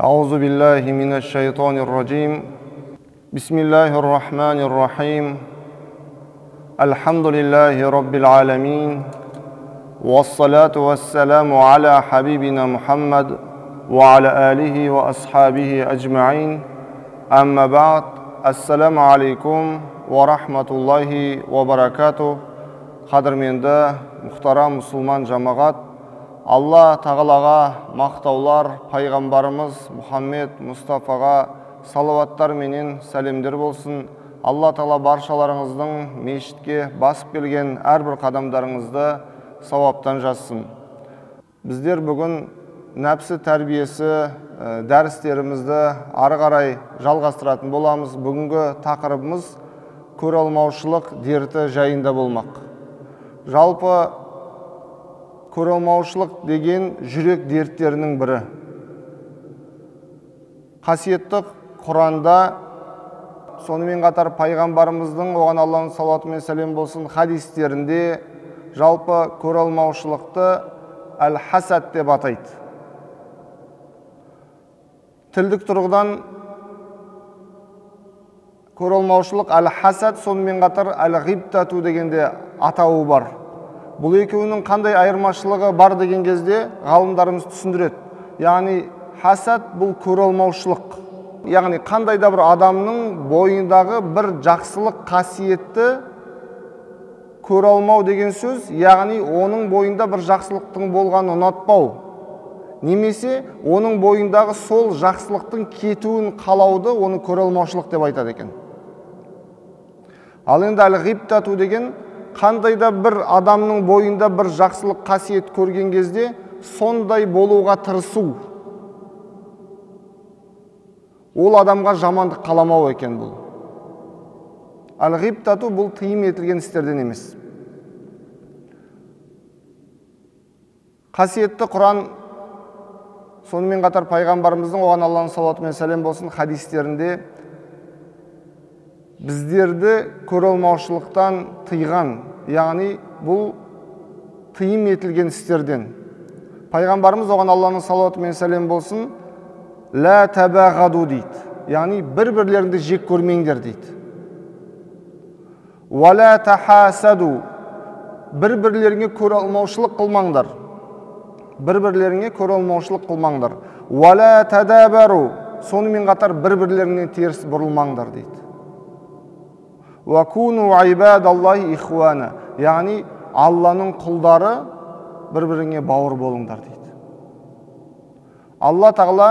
أعوذ بالله من الشيطان الرجيم بسم الله الرحمن الرحيم الحمد لله رب العالمين والصلاة والسلام على حبيبنا محمد وعلى آله وأصحابه أجمعين أما بعد السلام عليكم ورحمة الله وبركاته قدرменді мұхтарам мұсылман жамағат, Алла тағалаға мақтаулар, пайғамбарымыз Мұхаммед Мұстафаға салауаттар менен сәлемдер болсын. Алла тағала баршаларыңыздың мешітке басып келген әрбір қадамдарыңызды сауаптан жазсын. Біздер бүгін нәпсі тәрбиесі дәрістерімізді ары қарай жалғастыратын боламыз. Бүгінгі тақырыбымыз көре алмаушылық дерті жайында болмақ. Жалпы көре алмаушылық деген жүрек дерттерінің бірі. Қасиетті Құранда, сонымен қатар пайғамбарымыздың, оған Алланың салауаты мен сәлем болсын, хадистерінде жалпы көре алмаушылықты әл-хасад деп атайды. Тілдік тұрғыдан көре алмаушылық әл-хасад, сонымен қатар әл-ғибтату дегенде атауы бар. Бұл екеуінің қандай айырмашылығы бар деген кезде ғалымдарымыз түсіндіреді. Яғни хасад бұл көре алмаушылық. Яғни қандай да бір адамның бойындағы бір жақсылық қасиетті көре алмау деген сөз, яғни оның бойында бір жақсылықтың болғанын ұнатпау, немесе оның бойындағы сол жақсылықтың кетуін қалауды оны көре алмаушылық деп айтады екен. Ал енді әл-ғибтату деген қандай да бір адамның бойында бір жақсылық қасиет көрген кезде сондай болуға тырысу. Ол адамға жамандық қаламау екен бұл. Әл-ғибтату бұл тыйым етілген істерден емес. Қасиетті Құран, сонымен қатар пайғамбарымыздың, оған Алланың салауаты мен сәлем болсын, хадистерінде біздерді көре алмаушылықтан тыйған, яғни бұл тыйым етілген істерден. Пайғамбарымыз, оған Алланың салауаты мен сәлем болсын, «Лә тәбәғаду» дейді, яғни бір-бірлеріңді жек көрмеңдер дейді. «Ва лә тәхасаду», бір-бірлеріңе көре алмаушылық қылмаңдар. Бір-бірлеріңе көре алмаушылық қылмаңдар. «Ва лә тәдәбәру», сонымен қатар бір-бірлеріңнен теріс бұрылмаңдар дейді. «Вакуну айбадаллахи ихуана», яғни Алланың құлдары бір-біріңе бауыр болыңдар дейді. Алла тағала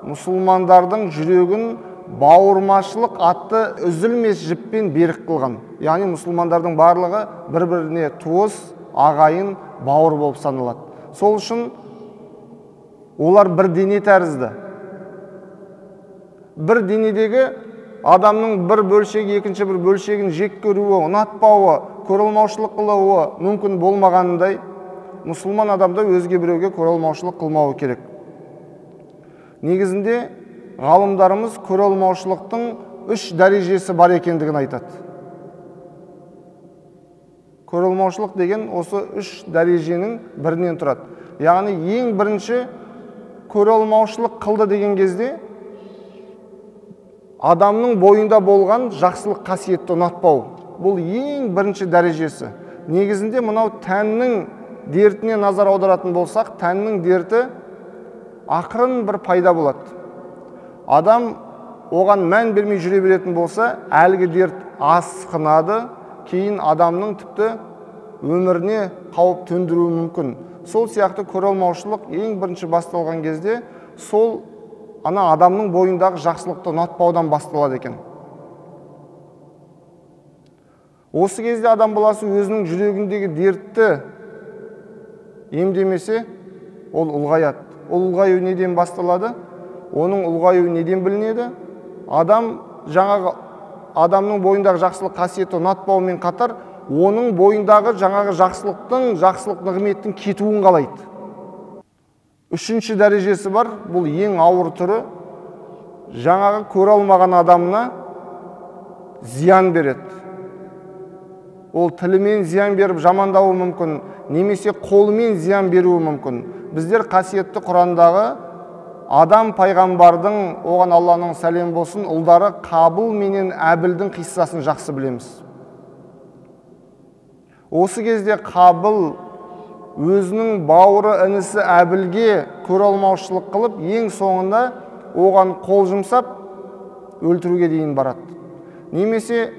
мұсылмандардың жүрегін бауырмашылық атты үзілмес жіппен берік қылған. Яғни мұсылмандардың барлығы бір-біріне туыс, ағайын, бауыр болып саналады. Сол үшін олар бір дене тәрізді. Бір денедегі адамның бір бөлшегі екінші бір бөлшегін жек көруі, ұнатпауы, көре алмаушылық қылуы мүмкін болмағанындай, мұсылман адамда өзге біреуге көре алмаушылық қылмауы керек. Негізінде ғалымдарымыз көре алмаушылықтың 3 дәрежесі бар екендігін айтады. Көре алмаушылық деген осы 3 дәреженің бірінен тұрады. Яғни ең бірінші көре алмаушылық қылды деген кезде адамның бойында болған жақсылық қасиетті ұнатпау. Бұл ең бірінші дәрежесі. Негізінде мынау тәннің дертіне назар аударатын болсақ, тәннің дерті ақырын бір пайда болады. Адам оған мән бермей жүре беретін болса, әлгі дерт асқынады, кейін адамның тіпті өміріне қауіп төндіруі мүмкін. Сол сияқты көре алмаушылық ең бірінші басталған кезде сол адамның бойындағы жақсылықты ұнатпаудан басталады екен. Осы кезде адам баласы өзінің жүрегіндегі дертті емдемесе, ол ұлғаяды. Ол ұлғаю неден басталады? Оның ұлғаю неден білінеді? Жаңағы адамның бойындағы жақсылық қасиетті ұнатпаумен қатар, оның бойындағы жаңағы жақсылық нығметтің кетуін қалайды. Үшінші дәрежесі бар, бұл ең ауыр түрі, жаңағы көре алмаған адамына зиян береді. Ол тілімен зиян беріп жамандауы мүмкін, немесе қолымен зиян беруі мүмкін. Біздер қасиетті Құрандағы адам пайғамбардың, оған Алланың сәлем болсын, ұлдары Қабыл менен Әбілдің қиссасын жақсы білеміз. Осы кезде Қабыл өзінің бауыры інісі Әбілге көралмаушылық қылып, ең соңында оған қол жұмсап, өлтіруге дейін барады. Немесе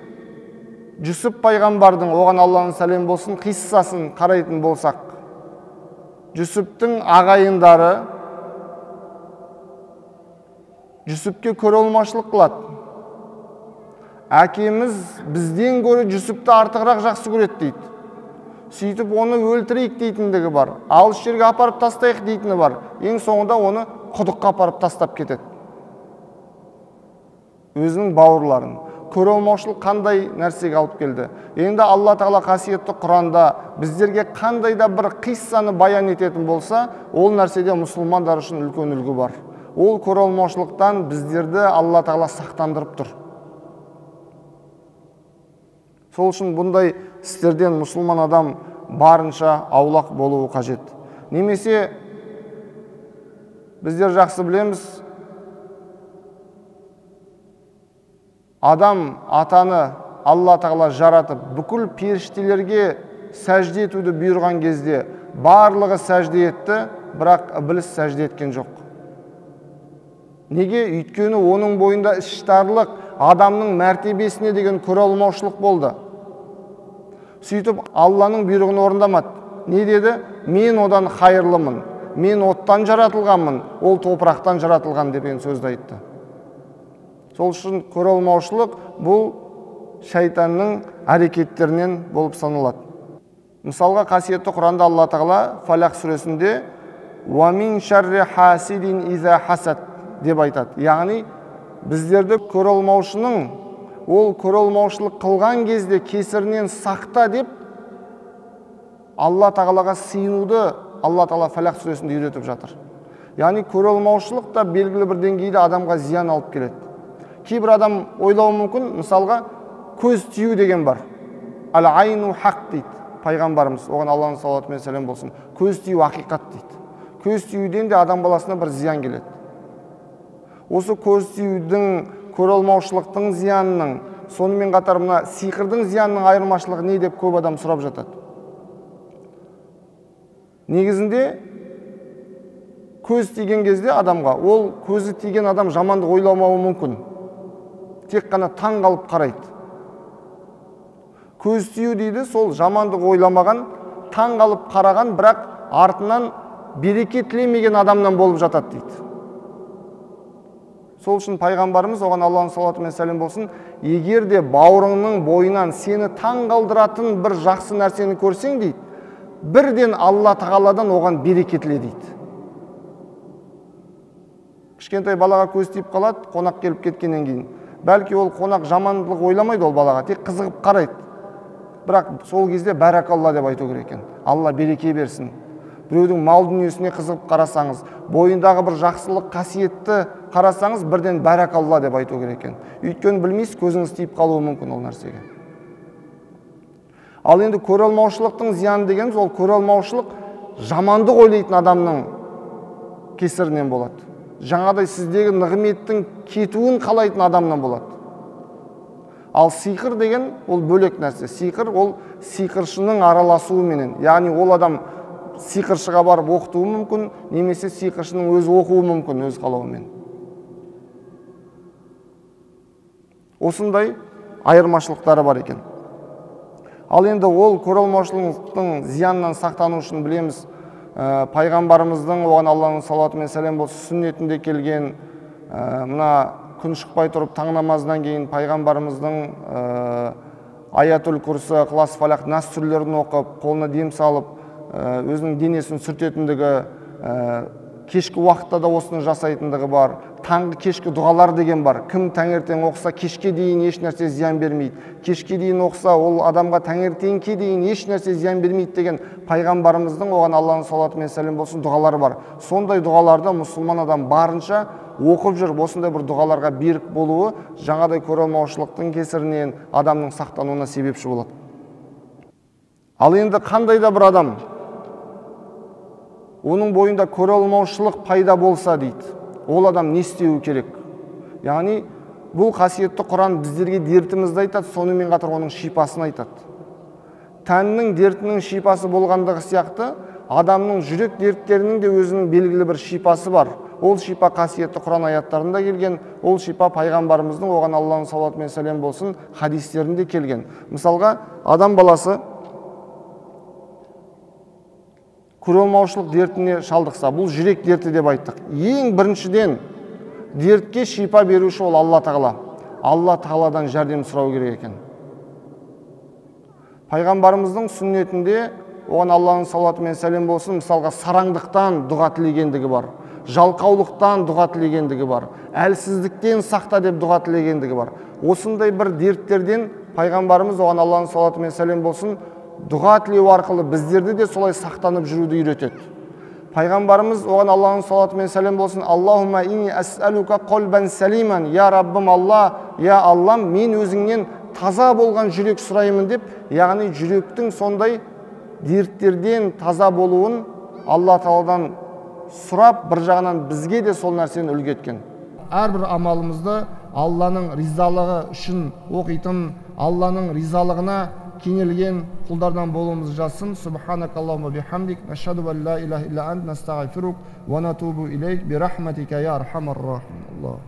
Жүсіп пайғамбардың, оған Алланың сәлем болсын, қиссасын қарайтын болсақ, Жүсіптің ағайындары Жүсіпке көралмаушылық қылады. Әкеміз бізден гөрі Жүсіпті артығырақ жақсы көреді дейді. Сөйтіп оны өлтірейік дейтіндігі бар. Алыс жерге апарып тастайық дейтіні бар. Ең соңында оны құдыққа апарып тастап кетеді. Өзінің бауырларын. Көралмаушылық қандай нәрсеге алып келді. Енді Алла Тағала қасиетті Құранда біздерге қандай да бір қиссаны баян ететін болса, ол нәрседе мұсылмандар үшін үлкен үлгі бар. Ол көралмаушылықтан біздерді Алла Тағала сақтандырып тұр. Сол үшін бұндай істерден мұсылман адам барынша аулақ болуы қажет. Немесе біздер жақсы білеміз, адам атаны Алла Тағала жаратып, бүкіл періштелерге сәжде етуді бұйырған кезде барлығы сәжде етті, бірақ Ібліс сәжде еткен жоқ. Неге? Өйткені оның бойында іштарлық, адамның мәртебесіне деген көралмаушылық болды. Сөйтіп Алланың бұйрығын орындамады. Не деді? Мен одан хайырлымын, мен оттан жаратылғанмын, ол топырақтан жаратылған деген сөзді айтты. Сол үшін көралмаушылық бұл шайтанның әрекеттерінен болып саналады. Мысалға қасиетті Құранда Алла Тағала Фалақ сүресінде «Уамин шарри хасидин иза хасад» деп айтады. Яғни біздерді көралмаушының, ол көралмаушылық қылған кезде кесірінен сақта деп Алла Тағалаға сыйынуды Алла Тағала Фалақ сүресінде үйретіп жатыр. Яғни көралмаушылық та белгілі бір деңгейде адамға зиян алып келеді. Кейбір адам ойлауы мүмкін, мысалға көз тию деген бар. Ал-айну хақ дейді пайғамбарымыз, оған Алланың салауаты мен сәлем болсын. Көз тию ақиқат дейді. Көз тиюден де адам баласына бір зиян келеді. Осы көз тиюдің, көралмаушылықтың зиянының, сонымен қатар мына сиқырдың зиянының айырмашылығы не деп көп адам сұрап жатады. Негізінде көз тиген кезде адамға, ол көзі тиген адам жамандық ойламауы мүмкін. Тек қана таң қалып қарайды. Көз тию дейді, сол жамандық ойламаған, таң қалып қараған, бірақ артынан береке тілемеген адамнан болып жатады дейді. Сол үшін пайғамбарымыз, оған Алланың салауаты мен сәлем болсын, егер де бауырыңның бойынан сені таң қалдыратын бір жақсы нәрсені көрсең дейді, бірден Алла Тағаладан оған береке тіле дейді. Кішкентай балаға көз тиіп қалады, қонақ келіп кеткеннен кейін. Бәлки ол қонақ жамандылық ойламайды ол балаға, тек қызығып қарайды. Бірақ сол кезде бәрәкалла деп айту керек екен. Алла береке берсін. Біреудің мал дүниесіне қызығып қарасаңыз, бойындағы бір жақсылық қасиетті қарасаңыз, бірден бәрәкалла деп айту керек екен. Өйткені білмейсіз, көзіңіз тиіп қалуы мүмкін ол нәрсеге. Ал енді көралмаушылықтың зияны дегеніміз, ол көралмаушылық жамандық ойлайтын адамның кесірінен болады. Жаңадай сіздегі нығметтің кетуін қалайтын адамнан болады. Ал сиқыр деген ол бөлек нәрсе. Сиқыр ол сиқыршының араласуыменен, яғни ол адам сиқыршыға барып оқытуы мүмкін, немесе сиқыршының өзі оқуы мүмкін өз қалауымен. Осындай айырмашылықтары бар екен. Ал енді ол көралмаушылықтың зиянынан сақтану үшін білеміз, пайғамбарымыздың, оған Алланың салауаты мен сәлем болсын, сүннетінде келген, мына күн шықпай тұрып таң намазынан кейін пайғамбарымыздың аятул курсы, Ықылас, Фалақ, Нас сүрелерін оқып, қолына дем салып, өзінің денесін сүртетіндігі, кешкі уақытта да осыны жасайтындығы бар. Таңғы кешкі дұғалар деген бар. Кім таңертең оқыса, кешке дейін еш нәрсе зиян бермейді. Кешке дейін оқыса, ол адамға таңертеңге дейін еш нәрсе зиян бермейді деген пайғамбарымыздың, оған Алланың салауаты мен сәлем болсын, дұғалары бар. Сондай дұғаларды мұсылман адам барынша оқып жүріп, осындай бір дұғаларға берік болуы жаңадай көралмаушылықтың кесірінен адамның сақтануына себепші болады. Ал енді қандай да бір адам оның бойында көралмаушылық пайда болса дейді, ол адам не істеуі керек? Яғни бұл қасиетті Құран біздерге дертімізді айтады, сонымен қатар оның шипасын айтады. Тәннің дертінің шипасы болғандығы сияқты, адамның жүрек дерттерінің де өзінің белгілі бір шипасы бар. Ол шипа қасиетті Құран аяттарында келген, ол шипа пайғамбарымыздың, оған Аллахның салауаты мен сәлем болсын, хадистерінде келген. Мысалға, адам баласы көре алмаушылық дертіне шалдықса, бұл жүрек дерті деп айттық. Ең біріншіден дертке шипа беруші ол Алла Тағала. Алла Тағаладан жәрдем сұрау керек екен. Пайғамбарымыздың сүннетінде, оған Аллахның салауаты мен сәлем болсын, мысалға сараңдықтан дұға тілегендігі бар, жалқаулықтан дұға тілегендігі бар, әлсіздіктен сақта деп дұға тілегендігі бар. Осындай бір дерттерден пайғамбарымыз, оған Аллахның салауаты мен сәлем болсын, дұға тілеу арқылы біздерді де солай сақтанып жүруді үйретеді. Пайғамбарымыз, оған Аллахның салауаты мен сәлем болсын, Аллахумма ини ас'алука қолбан сәлиман, я Раббым Алла, я Аллам, мен өзіңнен таза болған жүрек сұраймын деп, яғни жүректің сондай дерттерден таза болуын Алла Тағаладан сұрап, бір жағынан бізге де сол нәрсені үлгі еткен. Әрбір амалымызды Алланың ризалығы үшін оқитын, Алланың ризалығына кенелген құлдардан болуымыз жазсын. Субханакаллахумма бихамдик, нашхаду ан ла илаха илля ант, настағфирук ва натубу илейк, бирахматика я архамар рахим.